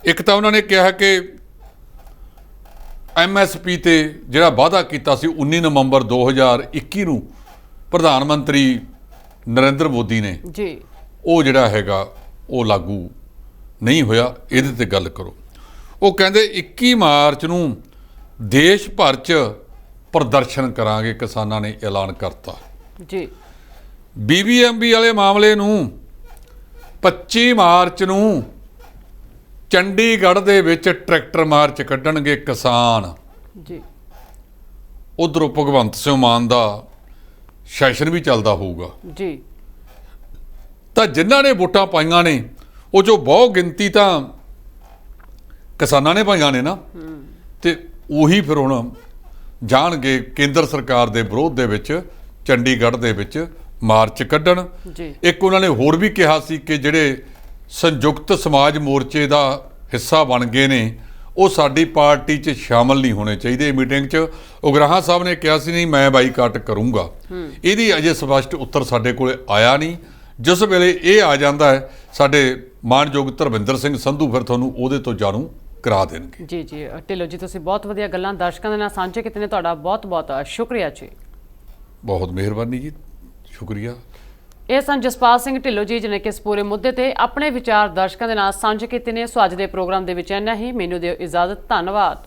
ਇੱਕ ਤਾਂ ਉਹਨਾਂ ਨੇ ਕਿਹਾ ਕਿ MSP ਤੇ ਜਿਹੜਾ ਵਾਅਦਾ ਕੀਤਾ ਸੀ 19 ਨਵੰਬਰ 2021 ਨੂੰ ਪ੍ਰਧਾਨ ਮੰਤਰੀ ਨਰਿੰਦਰ ਮੋਦੀ ਨੇ ਜੀ, ਉਹ ਜਿਹੜਾ ਹੈਗਾ ਉਹ ਲਾਗੂ ਨਹੀਂ ਹੋਇਆ, ਇਹਦੇ ਤੇ ਗੱਲ ਕਰੋ। ਉਹ ਕਹਿੰਦੇ 21 ਮਾਰਚ ਨੂੰ ਦੇਸ਼ ਭਰ 'ਚ ਪ੍ਰਦਰਸ਼ਨ ਕਰਾਂਗੇ, ਕਿਸਾਨਾਂ ਨੇ ਐਲਾਨ ਕਰਤਾ ਜੀ। BBMB ਵਾਲੇ ਮਾਮਲੇ ਨੂੰ 25 ਮਾਰਚ ਨੂੰ ਚੰਡੀਗੜ੍ਹ ਦੇ ਵਿੱਚ ਟਰੈਕਟਰ ਮਾਰਚ ਕੱਢਣਗੇ ਕਿਸਾਨ ਜੀ। ਉਧਰੋਂ ਭਗਵੰਤ ਸਿੰਘ ਮਾਨ ਦਾ ਸੈਸ਼ਨ ਵੀ ਚੱਲਦਾ ਹੋਊਗਾ ਜੀ। ਤਾਂ ਜਿਨ੍ਹਾਂ ਨੇ ਵੋਟਾਂ ਪਾਈਆਂ ਨੇ ਉਹ ਜੋ ਬਹੁਤ ਗਿਣਤੀ ਤਾਂ ਕਿਸਾਨਾਂ ਨੇ ਪਾਈਆਂ ਨੇ ਨਾ, ਤੇ ਉਹੀ ਫਿਰ ਹੁਣ ਜਾਣਗੇ ਕੇਂਦਰ ਸਰਕਾਰ ਦੇ ਵਿਰੋਧ ਦੇ ਵਿੱਚ ਚੰਡੀਗੜ੍ਹ ਦੇ ਵਿੱਚ ਮਾਰਚ ਕੱਢਣ ਜੀ। ਇੱਕ ਉਹਨਾਂ ਨੇ ਹੋਰ ਵੀ ਕਿਹਾ ਸੀ ਕਿ ਜਿਹੜੇ ਸੰਯੁਕਤ ਸਮਾਜ ਮੋਰਚੇ ਦਾ ਹਿੱਸਾ ਬਣ ਗਏ ਨੇ ਉਹ ਸਾਡੀ ਪਾਰਟੀ 'ਚ ਸ਼ਾਮਲ ਨਹੀਂ ਹੋਣੇ ਚਾਹੀਦੇ ਮੀਟਿੰਗ 'ਚ। ਉਗਰਾਹਾਂ ਸਾਹਿਬ ਨੇ ਕਿਹਾ ਸੀ ਨਹੀਂ ਮੈਂ ਬਾਈਕਾਟ ਕਰੂੰਗਾ। ਇਹਦੀ ਅਜੇ ਸਪਸ਼ਟ ਉੱਤਰ ਸਾਡੇ ਕੋਲ ਆਇਆ ਨਹੀਂ। ਜਿਸ ਵੇਲੇ ਇਹ ਆ ਜਾਂਦਾ ਹੈ ਸਾਡੇ ਮਾਨਯੋਗ ਧਰਮਿੰਦਰ ਸਿੰਘ ਸੰਧੂ ਫਿਰ ਤੁਹਾਨੂੰ ਉਹਦੇ ਤੋਂ ਜਾਣੂ ਕਰਾ ਦੇਣਗੇ। ਜੀ ਜੀ ਢਿੱਲੋਂ ਜੀ, ਤੁਸੀਂ ਬਹੁਤ ਵਧੀਆ ਗੱਲਾਂ ਦਰਸ਼ਕਾਂ ਦੇ ਨਾਲ ਸਾਂਝੇ ਕੀਤੇ ਨੇ, ਤੁਹਾਡਾ ਬਹੁਤ ਬਹੁਤ ਸ਼ੁਕਰੀਆ ਜੀ। ਬਹੁਤ ਮਿਹਰਬਾਨੀ ਜੀ, ਸ਼ੁਕਰੀਆ। ਇਹ ਸਨ ਜਸਪਾਲ ਸਿੰਘ ਢਿੱਲੋਂ ਜੀ ਜਿਨ੍ਹਾਂ ਕਿ ਇਸ ਪੂਰੇ ਮੁੱਦੇ ਤੇ ਆਪਣੇ ਵਿਚਾਰ ਦਰਸ਼ਕਾਂ ਦੇ ਨਾਲ ਸਾਂਝੇ ਕੀਤੇ ਨੇ। ਸੋ ਅੱਜ ਦੇ ਪ੍ਰੋਗਰਾਮ ਦੇ ਵਿੱਚ ਇੰਨਾ ਹੀ, ਮੈਨੂੰ ਦਿਓ ਇਜਾਜ਼ਤ, ਧੰਨਵਾਦ।